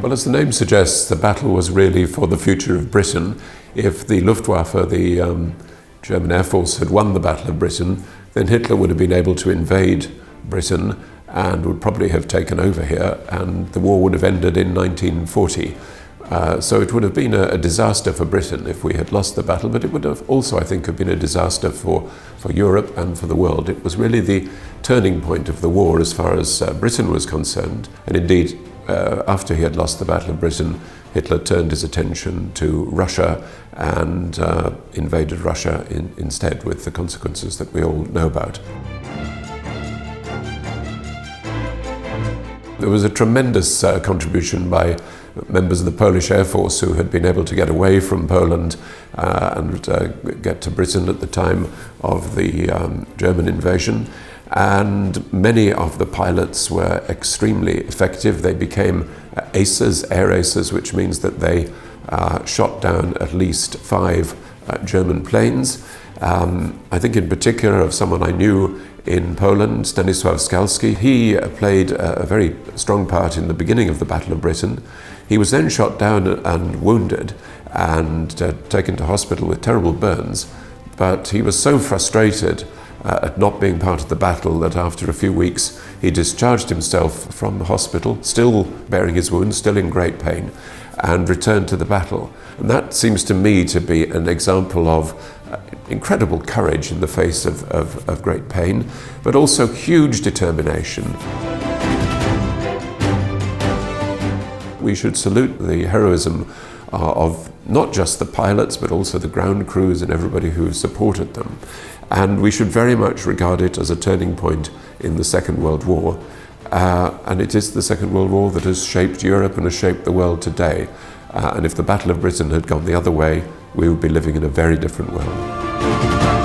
Well, as the name suggests, the battle was really for the future of Britain. If the Luftwaffe, the German Air Force, had won the Battle of Britain, then Hitler would have been able to invade Britain and would probably have taken over here, and the war would have ended in 1940. So it would have been a disaster for Britain if we had lost the battle, but it would have also, I think, have been a disaster for Europe and for the world. It was really the turning point of the war as far as Britain was concerned, and indeed, after he had lost the Battle of Britain, Hitler turned his attention to Russia and invaded Russia instead, with the consequences that we all know about. There was a tremendous contribution by members of the Polish Air Force who had been able to get away from Poland and get to Britain at the time of the German invasion. And many of the pilots were extremely effective. They became aces, air aces, which means that they shot down at least 5 German planes. I think in particular of someone I knew in Poland, Stanisław Skalski. He played a very strong part in the beginning of the Battle of Britain. He was then shot down and wounded and taken to hospital with terrible burns. But he was so frustrated at not being part of the battle that after a few weeks he discharged himself from the hospital, still bearing his wounds, still in great pain, and returned to the battle. And that seems to me to be an example of incredible courage in the face of great pain, but also huge determination. We should salute the heroism of not just the pilots, but also the ground crews and everybody who supported them. And we should very much regard it as a turning point in the Second World War. And it is the Second World War that has shaped Europe and has shaped the world today. And if the Battle of Britain had gone the other way, we would be living in a very different world.